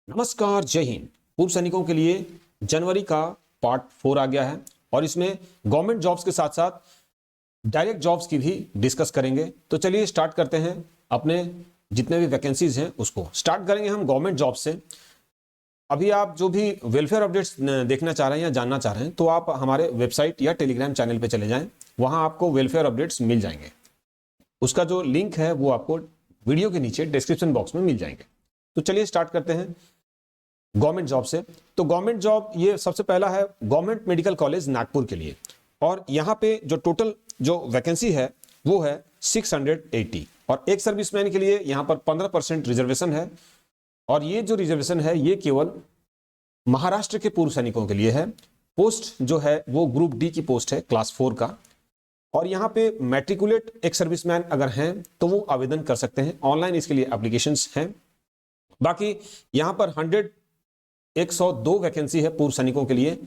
नमस्कार, जय हिंद। पूर्व सैनिकों के लिए जनवरी का पार्ट 4 आ गया है और इसमें गवर्नमेंट जॉब्स के साथ साथ डायरेक्ट जॉब्स की भी डिस्कस करेंगे। तो चलिए स्टार्ट करते हैं। अपने जितने भी वैकेंसीज हैं उसको स्टार्ट करेंगे हम गवर्नमेंट जॉब से। अभी आप जो भी वेलफेयर अपडेट्स देखना चाह रहे हैं या जानना चाह रहे हैं तो आप हमारे वेबसाइट या टेलीग्राम चैनल पे चले जाएं, वहां आपको वेलफेयर अपडेट्स मिल जाएंगे। उसका जो लिंक है वो आपको वीडियो के नीचे डिस्क्रिप्शन बॉक्स में मिल जाएंगे। तो चलिए स्टार्ट करते हैं गवर्नमेंट जॉब से। तो गवर्नमेंट जॉब ये सबसे पहला है गवर्नमेंट मेडिकल कॉलेज नागपुर के लिए, और यहाँ पे जो टोटल जो वैकेंसी है वो है 680, और एक सर्विसमैन के लिए यहाँ पर 15% रिजर्वेशन है। और ये जो रिजर्वेशन है ये केवल महाराष्ट्र के पूर्व सैनिकों के लिए है। पोस्ट जो है वो ग्रुप डी की पोस्ट है, क्लास 4 का। और यहाँ पे मैट्रिकुलेट एक सर्विसमैन अगर हैं तो वो आवेदन कर सकते हैं। ऑनलाइन इसके लिए एप्लीकेशंस हैं। बाकी यहाँ पर 102 वैकेंसी है पूर्व सैनिकों के लिए,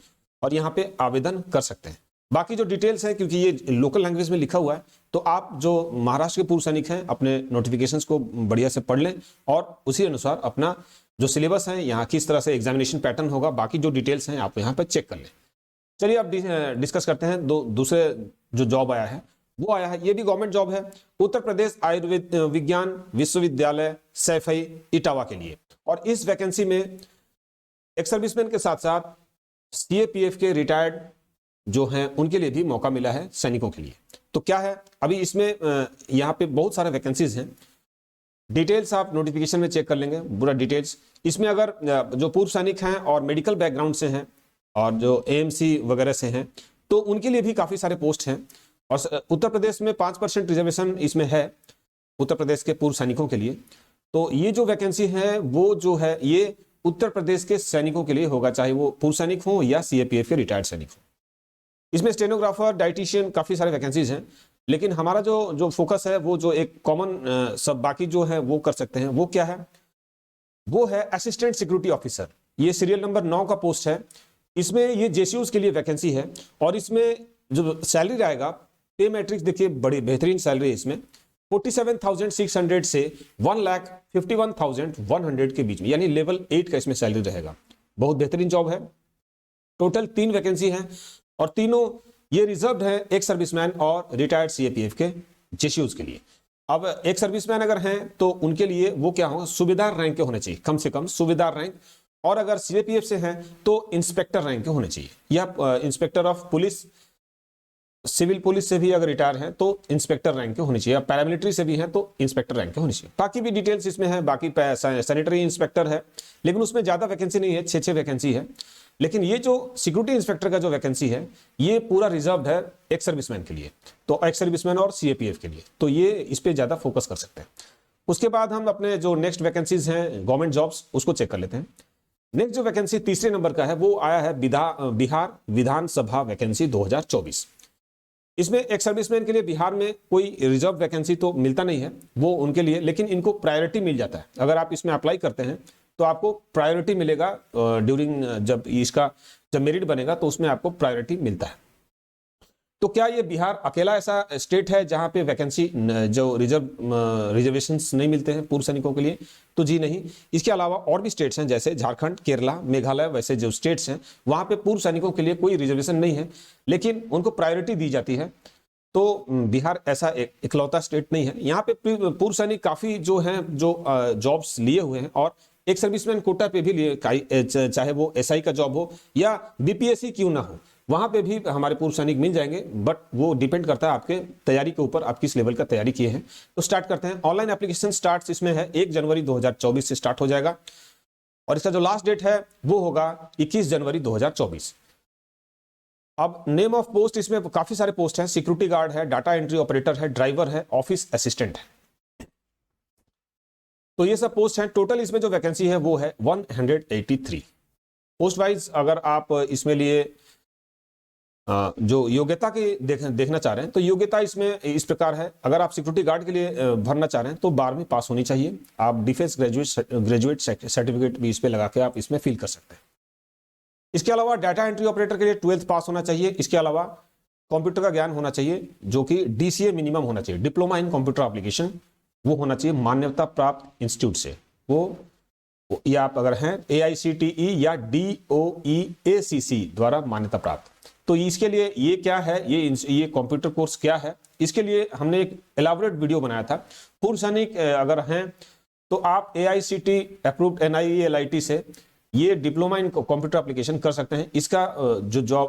और यहाँ पे आवेदन कर सकते हैं। बाकी जो डिटेल्स है, क्योंकि ये लोकल लैंग्वेज में लिखा हुआ है, तो आप जो महाराष्ट्र के पूर्व सैनिक हैं अपने नोटिफिकेशंस को बढ़िया से पढ़ लें और उसी अनुसार अपना जो सिलेबस है, यहाँ किस तरह से एग्जामिनेशन पैटर्न होगा, बाकी जो डिटेल्स हैं आप यहाँ पर चेक कर लें। चलिए अब डिस्कस करते हैं दूसरे जो जॉब आया है वो आया है, ये भी गवर्नमेंट जॉब है, उत्तर प्रदेश आयुर्वेद विज्ञान विश्वविद्यालय सैफई इटावा के लिए। और इस वैकेंसी में एक सर्विसमैन के साथ साथ सीएपीएफ के रिटायर्ड जो हैं उनके लिए भी मौका मिला है सैनिकों के लिए। तो क्या है, अभी इसमें यहाँ पे बहुत सारे वैकेंसीज हैं। डिटेल्स आप नोटिफिकेशन में चेक कर लेंगे पूरा डिटेल्स। इसमें अगर जो पूर्व सैनिक हैं और मेडिकल बैकग्राउंड से हैं और जो एएमसी वगैरह से हैं तो उनके लिए भी काफी सारे पोस्ट हैं। और उत्तर प्रदेश में 5% रिजर्वेशन इसमें है उत्तर प्रदेश के पूर्व सैनिकों के लिए। तो ये जो वैकेंसी है वो जो है ये उत्तर प्रदेश के सैनिकों के लिए होगा, चाहे वो पूर्व सैनिक हो या सीएपीएफ के रिटायर्ड सैनिक हो। इसमें स्टेनोग्राफर, डाइटिशियन, काफी सारे वैकेंसीज हैं, लेकिन हमारा जो फोकस है वो जो एक कॉमन सब बाकी जो है वो कर सकते हैं। वो क्या है, वो है असिस्टेंट सिक्योरिटी ऑफिसर। ये सीरियल नंबर 9 का पोस्ट है। इसमें ये जेसीयूज के लिए वैकेंसी है, और इसमें जो सैलरी रहेगा, पे मैट्रिक्स देखिए बड़ी बेहतरीन सैलरी है इसमें, 47,600 से 1,51,100 के बीच में, यानी लेवल 8 का इसमें सैलरी रहेगा। बहुत बेहतरीन जॉब है। टोटल 3 वैकेंसी हैं और तीनों ये रिजर्व्ड है एक सर्विसमैन और रिटायर्ड सीएपीएफ के जेसीयूज के लिए। अब एक सर्विसमैन अगर हैं तो उनके लिए वो क्या होगा, सूबेदार रैंक के होने चाहिए, कम से कम सूबेदार रैंक। और अगर सीएपीएफ से हैं तो इंस्पेक्टर रैंक के होने चाहिए, या inspector of police, civil police से भी अगर रिटायर हैं तो इंस्पेक्टर रैंक के होने चाहिए, पैरामिलिट्री से भी हैं तो इंस्पेक्टर रैंक के होने चाहिए। बाकी भी डिटेल्स इसमें है। बाकी सैनिटरी इंस्पेक्टर है, लेकिन उसमें ज्यादा वैकेंसी नहीं है, 6 वैकेंसी है। लेकिन ये जो सिक्योरिटी इंस्पेक्टर का जो वैकेंसी है ये पूरा रिजर्व्ड है एक सर्विसमैन के लिए, तो एक सर्विसमैन और सीएपीएफ के लिए, तो ये इस पे ज्यादा फोकस कर सकते हैं। उसके बाद हम अपने जो नेक्स्ट वैकेंसीज हैं गवर्नमेंट जॉब्स उसको चेक कर लेते हैं। नेक्स्ट जो वैकेंसी तीसरे नंबर का है वो आया है बिहार विधानसभा वैकेंसी 2024। इसमें एक सर्विसमैन के लिए बिहार में कोई रिजर्व वैकेंसी तो मिलता नहीं है वो उनके लिए, लेकिन इनको प्रायोरिटी मिल जाता है। अगर आप इसमें अप्लाई करते हैं तो आपको प्रायोरिटी मिलेगा ड्यूरिंग, जब मेरिट बनेगा तो उसमें आपको प्रायोरिटी मिलता है। तो क्या ये बिहार अकेला ऐसा स्टेट है जहां पे वैकेंसी जो रिजर्वेशंस नहीं मिलते हैं पूर्व सैनिकों के लिए? तो जी नहीं। इसके अलावा और भी स्टेट्स हैं, जैसे झारखंड, केरला, मेघालय, वैसे जो स्टेट्स हैं वहां पे पूर्व सैनिकों के लिए कोई रिजर्वेशन नहीं है, लेकिन उनको प्रायोरिटी दी जाती है। तो बिहार ऐसा इकलौता स्टेट नहीं है। यहाँ पे पूर्व सैनिक काफी जो हैं जो जॉब्स लिए हुए हैं, और एक सर्विसमैन कोटा पे भी लिए, चाहे वो एसआई का जॉब हो या बीपीएससी क्यों ना हो, वहां पे भी हमारे पूर्व सैनिक मिल जाएंगे। बट वो डिपेंड करता है आपके तैयारी के ऊपर, आप किस लेवल का तैयारी किए हैं। तो स्टार्ट करते हैं। ऑनलाइन एप्लीकेशन स्टार्ट इसमें है 1 जनवरी 2024 से स्टार्ट हो जाएगा, और इसका जो लास्ट डेट है वो होगा 21 जनवरी 2024। अब नेम ऑफ पोस्ट, इसमें काफी सारे पोस्ट हैं। सिक्योरिटी गार्ड है, डाटा एंट्री ऑपरेटर है, ड्राइवर है, ऑफिस असिस्टेंट है। तो ये सब पोस्ट हैं। टोटल इसमें जो वैकेंसी है वो है 183 पोस्ट वाइज। अगर आप इसमें लिए जो योग्यता की देखना चाह रहे हैं तो योग्यता इसमें इस प्रकार है। अगर आप सिक्योरिटी गार्ड के लिए भरना चाह रहे हैं तो 12वीं पास होनी चाहिए। आप डिफेंस ग्रेजुएट सर्टिफिकेट भी इस पे लगा के आप इसमें फिल कर सकते हैं। इसके अलावा डाटा एंट्री ऑपरेटर के लिए 12th पास होना चाहिए। इसके अलावा कंप्यूटर का ज्ञान होना चाहिए, जो कि डीसीए मिनिमम होना चाहिए, डिप्लोमा इन कंप्यूटर एप्लीकेशन, वो होना चाहिए मान्यता प्राप्त इंस्टीट्यूट से। वो ये आप अगर हैं AICTE या DOEACC द्वारा मान्यता प्राप्त। तो इसके लिए ये क्या है, ये कंप्यूटर कोर्स क्या है, इसके लिए हमने एक एलाबोरेट वीडियो बनाया था। पूर्व सैनिक अगर हैं तो आप AICTE अप्रूव्ड NIELIT से ये डिप्लोमा इन कंप्यूटर एप्लीकेशन कर सकते हैं। इसका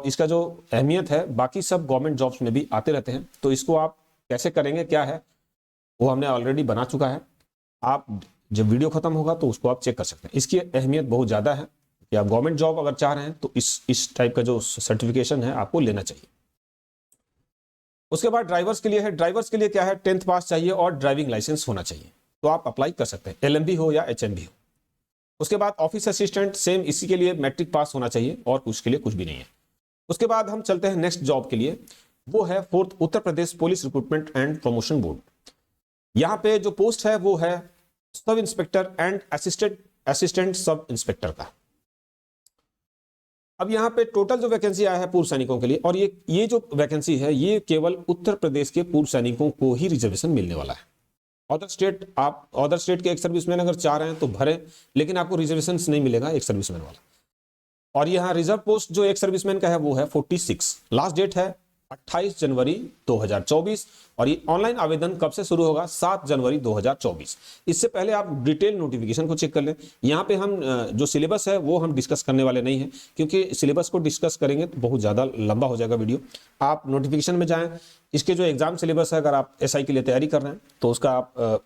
इसका जो अहमियत है बाकी सब गवर्नमेंट जॉब्स में भी आते रहते हैं। तो इसको आप कैसे करेंगे क्या है वो हमने ऑलरेडी बना चुका है। आप जब वीडियो खत्म होगा तो उसको आप चेक कर सकते हैं। इसकी अहमियत बहुत ज़्यादा है कि आप गवर्नमेंट जॉब अगर चाह रहे हैं तो इस टाइप का जो सर्टिफिकेशन है आपको लेना चाहिए। उसके बाद ड्राइवर्स के लिए है। ड्राइवर्स के लिए क्या है, 10th पास चाहिए और ड्राइविंग लाइसेंस होना चाहिए। तो आप अप्लाई कर सकते हैं, LMB हो या HMB हो। उसके बाद ऑफिस असिस्टेंट, सेम इसी के लिए मैट्रिक पास होना चाहिए और उसके लिए कुछ भी नहीं है। उसके बाद हम चलते हैं नेक्स्ट जॉब के लिए, वो है 4th Uttar Pradesh police recruitment and promotion board. यहाँ पे जो पोस्ट है वो है sub inspector and assistant sub inspector का। अब यहाँ पे टोटल जो वैकेंसी आया है पूर्व सैनिकों के लिए, और ये जो वैकेंसी है ये केवल उत्तर प्रदेश के पूर्व सैनिकों को ही रिजर्वेशन मिलने वाला है। अदर स्टेट के एक सर्विसमैन अगर चाह रहे हैं तो भरें, लेकिन आपको रिजर्वेशन नहीं मिलेगा एक सर्विसमैन वाला। और यहाँ रिजर्व पोस्ट जो एक सर्विसमैन का है वो है 46। लास्ट डेट है 28 जनवरी 2024 और ये ऑनलाइन आवेदन कब से शुरू होगा, 7 जनवरी 2024। इससे पहले आप डिटेल नोटिफिकेशन को चेक कर लें। यहाँ पे हम जो सिलेबस है वो हम डिस्कस करने वाले नहीं हैं, क्योंकि सिलेबस को डिस्कस करेंगे तो बहुत ज़्यादा लंबा हो जाएगा वीडियो। आप नोटिफिकेशन में जाएं, इसके जो एग्जाम सिलेबस है अगर आप SI के लिए तैयारी कर रहे हैं तो उसका आप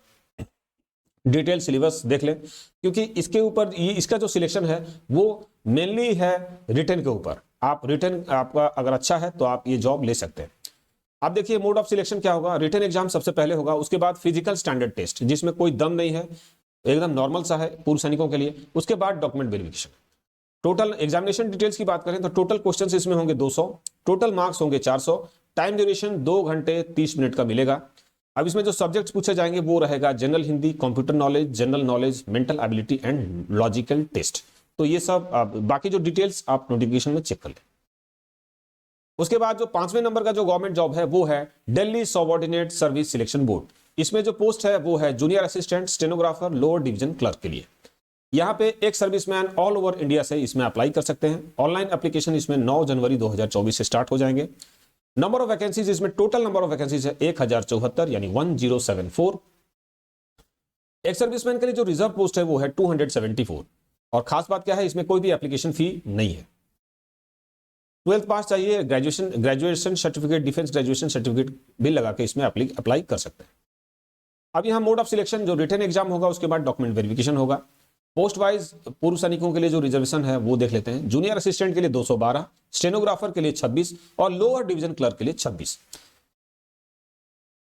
डिटेल सिलेबस देख लें, क्योंकि इसके ऊपर इसका जो सिलेक्शन है वो मेनली है रिटन के ऊपर। आप रिटन आपका अगर अच्छा है तो आप ये जॉब ले सकते हैं। आप देखिए मोड ऑफ सिलेक्शन क्या होगा, रिटन एग्जाम सबसे पहले होगा, उसके बाद फिजिकल स्टैंडर्ड टेस्ट जिसमें कोई दम नहीं है, एकदम नॉर्मल सा है पूर्व सैनिकों के लिए। उसके बाद document verification. Total examination details की बात करें तो टोटल क्वेश्चंस इसमें होंगे 200, टोटल मार्क्स होंगे 400, टाइम ड्यूरेशन 2 घंटे 30 मिनट का मिलेगा। अब इसमें जो सब्जेक्ट्स पूछे जाएंगे वो रहेगा general Hindi, computer knowledge, general knowledge, mental ability and logical test. तो ये सब बाकी जो डिटेल्स आप नोटिफिकेशन में चेक कर लें। उसके बाद जो 5वें नंबर का जो गवर्नमेंट जॉब है वो है Delhi subordinate service selection board. इसमें जो पोस्ट है वो है junior assistant stenographer lower division clerk के लिए। यहाँ पे एक सर्विसमैन ऑल ओवर इंडिया से इसमें अप्लाई कर सकते हैं। ऑनलाइन एप्लीकेशन इसमें 9 जनवरी 2024 से स्टार्ट हो जाएंगे। नंबर ऑफ वैकेंसीज इसमें टोटल नंबर ऑफ वैकेंसीज है 1074 यानी 1074। एक सर्विसमैन के लिए जो रिजर्व पोस्ट है वो है 274। और खास बात क्या है, इसमें कोई भी एप्लीकेशन फी नहीं है। 12th पास चाहिए, graduation certificate, defence graduation certificate भी लगा के इसमें अप्लाई कर सकते हैं। अब यहाँ मोड ऑफ सिलेक्शन जो रिटन एग्जाम होगा उसके बाद डॉक्यूमेंट वेरिफिकेशन होगा। पोस्ट वाइज पूर्व सैनिकों के लिए जो रिजर्वेशन है वो देख लेते हैं। जूनियर असिस्टेंट के लिए 212, स्टेनोग्राफर के लिए 26 और लोअर डिवीजन क्लर्क के लिए 26।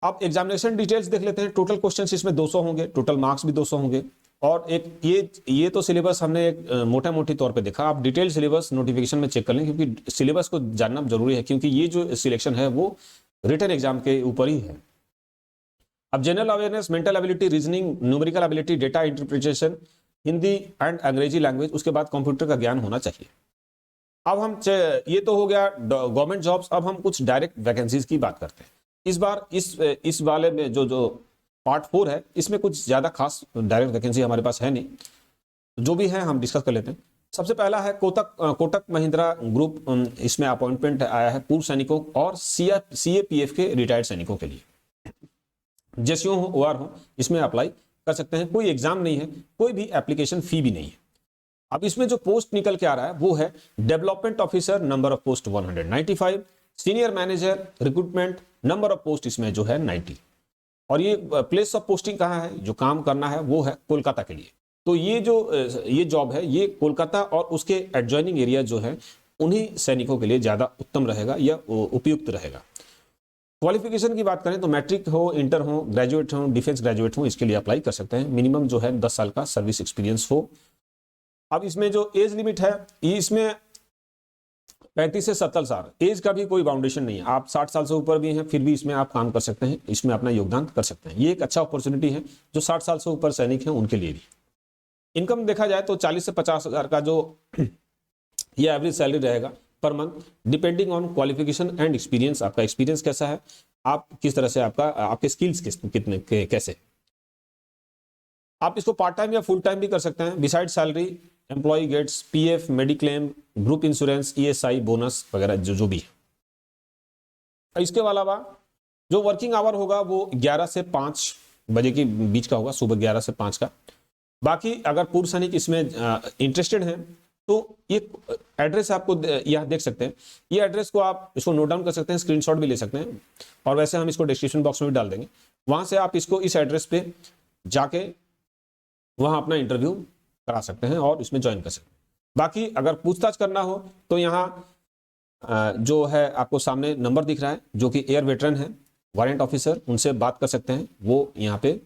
अब एग्जामिनेशन डिटेल्स देख लेते हैं। टोटल क्वेश्चंस इसमें 200 होंगे, टोटल मार्क्स भी 200 होंगे। और एक ये तो सिलेबस हमने एक मोटा मोटी तौर पे देखा। आप डिटेल सिलेबस नोटिफिकेशन में चेक कर लें, क्योंकि सिलेबस को जानना जरूरी है, क्योंकि ये जो सिलेक्शन है वो रिटन एग्जाम के ऊपर ही है। अब general awareness, mental ability, reasoning, numerical ability, data interpretation, Hindi and अंग्रेजी लैंग्वेज, उसके बाद कंप्यूटर का ज्ञान होना चाहिए। अब हम ये तो हो गया गवर्नमेंट जॉब्स। अब हम कुछ डायरेक्ट वैकेंसीज की बात करते हैं। इस बार इस वाले में जो पार्ट 4 है इसमें कुछ ज्यादा खास डायरेक्ट वैकेंसी हमारे पास है नहीं, जो भी है हम डिस्कस कर लेते हैं। सबसे पहला है कोटक महिंद्रा ग्रुप। इसमें अपॉइंटमेंट आया है पूर्व सैनिकों और CAPF के रिटायर्ड सैनिकों के लिए। जैसे हो OR हो इसमें अप्लाई कर सकते हैं। कोई एग्जाम नहीं है, कोई भी एप्लीकेशन फी भी नहीं है। अब इसमें जो पोस्ट निकल के आ रहा है वो है development officer, number of post 195, senior manager recruitment, number of post इसमें जो है 90। और ये प्लेस ऑफ पोस्टिंग कहाँ है, जो काम करना है वो है कोलकाता के लिए। तो ये जॉब है ये कोलकाता और उसके एडजॉइनिंग एरिया जो है उन्हीं सैनिकों के लिए ज्यादा उत्तम रहेगा या उपयुक्त रहेगा। क्वालिफिकेशन की बात करें तो मैट्रिक हो, इंटर हो, ग्रेजुएट हो, डिफेंस ग्रेजुएट हो, इसके लिए अप्लाई कर सकते हैं। मिनिमम जो है 10 साल का सर्विस एक्सपीरियंस हो। अब इसमें जो एज लिमिट है इसमें 35 से 70 साल, एज का भी कोई बाउंडेशन नहीं है। आप 60 साल से ऊपर भी हैं फिर भी इसमें आप काम कर सकते हैं, इसमें अपना योगदान कर सकते हैं। ये एक अच्छा अपॉर्चुनिटी है जो 60 साल से ऊपर सैनिक हैं उनके लिए भी। इनकम देखा जाए तो 40 से 50 हजार का जो ये एवरेज सैलरी रहेगा per month, depending on qualification and experience. आपका एक्सपीरियंस कैसा है, आप किस तरह से आपके स्किल्स कितने कैसे। आप इसको पार्ट टाइम या फुल टाइम भी कर सकते हैं। Beside salary employ gets PF, mediclaim, group insurance, ESI, bonus वगैरह जो भी है। इसके अलावा जो वर्किंग आवर होगा वो 11 से 5 बजे के बीच का होगा, सुबह 11 से 5 का। बाकी अगर पूर्व सैनिक इसमें इंटरेस्टेड हैं तो ये एड्रेस आपको यहाँ देख सकते हैं। ये एड्रेस को आप इसको नोट डाउन कर सकते हैं, स्क्रीनशॉट भी ले सकते हैं, और वैसे हम इसको डिस्क्रिप्शन बॉक्स में भी डाल देंगे। वहां से आप इसको इस एड्रेस पे जाके वहां अपना इंटरव्यू करा सकते हैं और इसमें ज्वाइन कर सकते हैं। बाकी अगर पूछताछ करना हो तो यहाँ जो है आपको सामने नंबर दिख रहा है, जो कि एयर वेटरन है, वारंट ऑफिसर, उनसे बात कर सकते हैं। वो यहाँ पे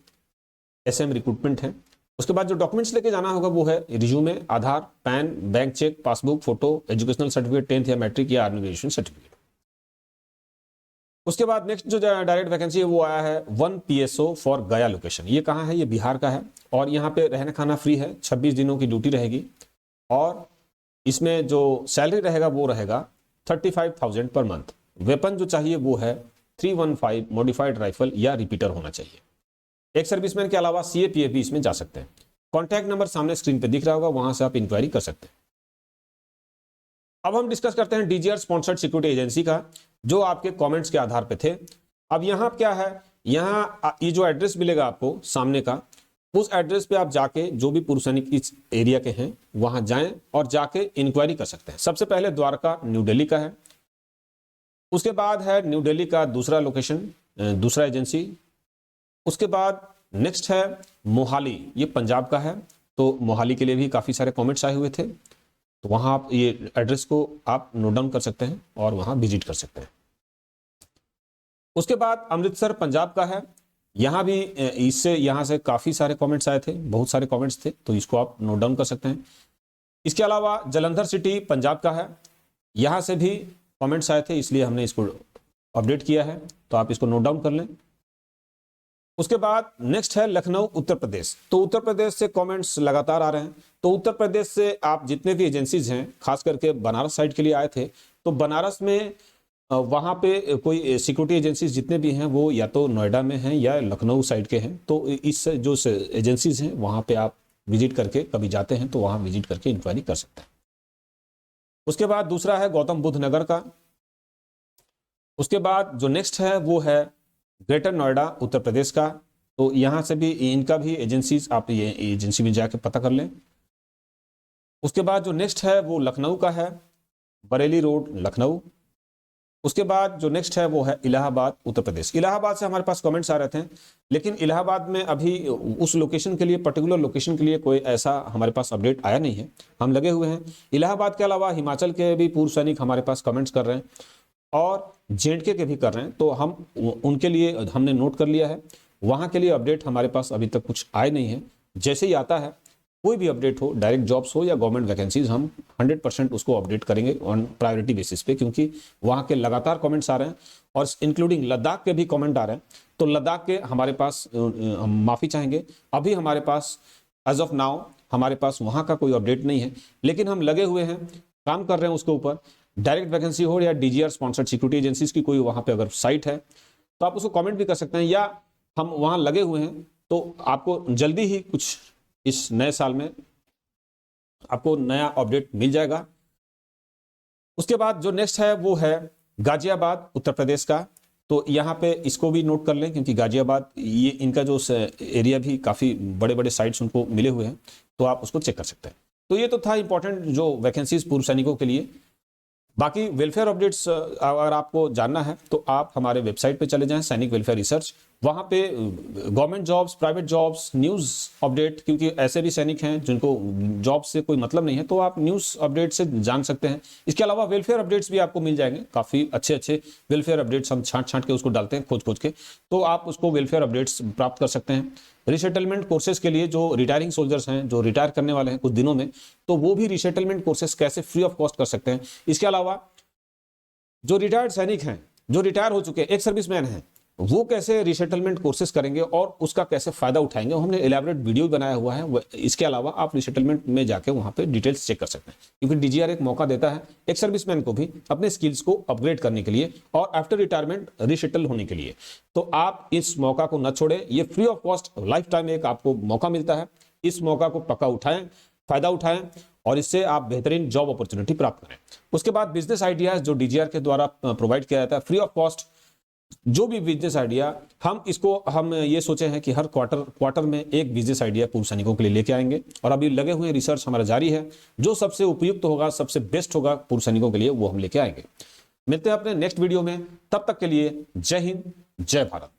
एसएम रिक्रूटमेंट है। उसके बाद जो डॉक्यूमेंट्स लेके जाना होगा वो है resume, Aadhaar, PAN, bank cheque, passbook, photo, educational certificate, 10th या मैट्रिक या आर्मी ग्रेजुएशन सर्टिफिकेट। उसके बाद नेक्स्ट जो डायरेक्ट वैकेंसी है वो आया है 1 PSO फॉर गया लोकेशन। ये कहाँ है? ये बिहार का है, और यहाँ पे रहना खाना फ्री है, 26 दिनों की ड्यूटी रहेगी, और इसमें जो सैलरी रहेगा वो रहेगा 35,000 पर मंथ। वेपन जो चाहिए वो है 315 मॉडिफाइड राइफल या रिपीटर होना चाहिए। एक सर्विसमैन के अलावा CAPF भी इसमें जा सकते हैं। कॉन्टैक्ट नंबर सामने स्क्रीन पे दिख रहा होगा, वहां से आप इंक्वायरी कर सकते हैं। अब हम डिस्कस करते हैं DGR स्पॉन्सर्ड सिक्योरिटी एजेंसी का, जो आपके कमेंट्स के आधार पे थे। अब यहाँ क्या है, यहाँ ये जो एड्रेस मिलेगा आपको सामने का, उस एड्रेस पे आप जाके जो भी पूर्व सैनिक इस एरिया के हैं वहां जाएं और जाके इंक्वायरी कर सकते हैं। सबसे पहले द्वारका न्यू दिल्ली का है, उसके बाद है न्यू दिल्ली का दूसरा लोकेशन, दूसरा एजेंसी। उसके बाद नेक्स्ट है मोहाली, ये पंजाब का है, तो मोहाली के लिए भी काफ़ी सारे कमेंट्स आए हुए थे, तो वहाँ आप ये एड्रेस को आप नोट डाउन कर सकते हैं और वहाँ विजिट कर सकते हैं। उसके बाद अमृतसर पंजाब का है, यहाँ भी यहाँ से काफ़ी सारे कमेंट्स आए थे, बहुत सारे कमेंट्स थे, तो इसको आप नोट डाउन कर सकते हैं। इसके अलावा जलंधर सिटी पंजाब का है, यहाँ से भी कमेंट्स आए थे, इसलिए हमने इसको अपडेट किया है, तो आप इसको नोट डाउन कर लें। उसके बाद नेक्स्ट है लखनऊ उत्तर प्रदेश। तो उत्तर प्रदेश से कमेंट्स लगातार आ रहे हैं, तो उत्तर प्रदेश से आप जितने भी एजेंसीज हैं, खास करके बनारस साइड के लिए आए थे, तो बनारस में वहाँ पे कोई सिक्योरिटी एजेंसीज जितने भी हैं वो या तो नोएडा में हैं या लखनऊ साइड के हैं, तो इस जो एजेंसीज हैं वहाँ पे आप विजिट करके, कभी जाते हैं तो वहाँ विजिट करके इंक्वायरी कर सकते हैं। उसके बाद दूसरा है गौतम बुद्ध नगर का। उसके बाद जो नेक्स्ट है वो है ग्रेटर नोएडा उत्तर प्रदेश का, तो यहाँ से भी इनका भी एजेंसीज, आप ये एजेंसी में जाके पता कर लें। उसके बाद जो नेक्स्ट है वो लखनऊ का है, बरेली रोड लखनऊ। उसके बाद जो नेक्स्ट है वो है इलाहाबाद उत्तर प्रदेश। इलाहाबाद से हमारे पास कमेंट्स आ रहे थे, लेकिन इलाहाबाद में अभी उस लोकेशन के लिए, पर्टिकुलर लोकेशन के लिए कोई ऐसा हमारे पास अपडेट आया नहीं है, हम लगे हुए हैं। इलाहाबाद के अलावा हिमाचल के भी पूर्व सैनिक हमारे पास कमेंट्स कर रहे हैं और JNK के भी कर रहे हैं, तो हम उनके लिए हमने नोट कर लिया है। वहाँ के लिए अपडेट हमारे पास अभी तक कुछ आए नहीं है। जैसे ही आता है कोई भी अपडेट हो, डायरेक्ट जॉब्स हो या गवर्नमेंट वैकेंसीज, हम 100% उसको अपडेट करेंगे ऑन प्रायोरिटी बेसिस पे, क्योंकि वहाँ के लगातार कमेंट्स आ रहे हैं और इंक्लूडिंग लद्दाख के भी कमेंट आ रहे हैं। तो लद्दाख के हमारे पास, हम माफ़ी चाहेंगे, अभी हमारे पास एज ऑफ नाउ हमारे पास वहाँ का कोई अपडेट नहीं है, लेकिन हम लगे हुए हैं, काम कर रहे हैं उसके ऊपर। डायरेक्ट वैकेंसी हो या DGR स्पॉन्सर्ड सिक्योरिटी एजेंसीज की कोई वहाँ पे अगर साइट है तो आप उसको कमेंट भी कर सकते हैं, या हम वहाँ लगे हुए हैं, तो आपको जल्दी ही कुछ इस नए साल में आपको नया अपडेट मिल जाएगा। उसके बाद जो नेक्स्ट है वो है गाजियाबाद उत्तर प्रदेश का, तो यहाँ पे इसको भी नोट कर लें, क्योंकि गाजियाबाद ये इनका जो एरिया भी काफ़ी बड़े बड़े साइट्स उनको मिले हुए हैं, तो आप उसको चेक कर सकते हैं। तो ये तो था इंपॉर्टेंट जो वैकेंसीज पूर्व सैनिकों के लिए। बाकी वेलफेयर अपडेट्स अगर आपको जानना है तो आप हमारे वेबसाइट पे चले जाएं, सैनिक वेलफेयर रिसर्च, वहाँ पे government jobs, private jobs, news update, क्योंकि ऐसे भी सैनिक हैं जिनको जॉब से कोई मतलब नहीं है, तो आप न्यूज़ अपडेट से जान सकते हैं। इसके अलावा वेलफेयर अपडेट्स भी आपको मिल जाएंगे, काफ़ी अच्छे अच्छे वेलफेयर अपडेट्स हम छांट के उसको डालते हैं, खोज के, तो आप उसको वेलफेयर अपडेट्स प्राप्त कर सकते हैं। रिसेटलमेंट कोर्सेज के लिए जो रिटायरिंग सोल्जर्स हैं, जो रिटायर करने वाले हैं कुछ दिनों में, तो वो भी रिसेटलमेंट कोर्सेज कैसे फ्री ऑफ कॉस्ट कर सकते हैं। इसके अलावा जो रिटायर्ड सैनिक हैं, जो रिटायर हो चुके हैं, एक सर्विसमैन हैं, वो कैसे रिसेटलमेंट कोर्सेज करेंगे और उसका कैसे फायदा उठाएंगे, हमने इलेबोरेट वीडियो बनाया हुआ है। इसके अलावा आप रिसेटलमेंट में जाके वहां पे डिटेल्स चेक कर सकते हैं, क्योंकि डीजीआर एक मौका देता है एक सर्विसमैन को भी अपने स्किल्स को अपग्रेड करने के लिए और आफ्टर रिटायरमेंट रिसेटल होने के लिए। तो आप इस मौका को न छोड़ें, ये free of cost life time एक आपको मौका मिलता है। इस मौका को पक्का उठाएं, फायदा उठाएं और इससे आप बेहतरीन जॉब अपॉर्चुनिटी प्राप्त करें। उसके बाद बिजनेस आइडियाज जो डीजीआर के द्वारा प्रोवाइड किया जाता है फ्री ऑफ कॉस्ट, जो भी बिजनेस आइडिया हम ये सोचे हैं कि हर क्वार्टर में एक बिजनेस आइडिया पूर्व सैनिकों के लिए लेके आएंगे और अभी लगे हुए रिसर्च हमारा जारी है। जो सबसे उपयुक्त होगा, सबसे बेस्ट होगा पूर्व सैनिकों के लिए, वो हम लेके आएंगे। मिलते हैं अपने नेक्स्ट वीडियो में, तब तक के लिए जय हिंद, जय भारत।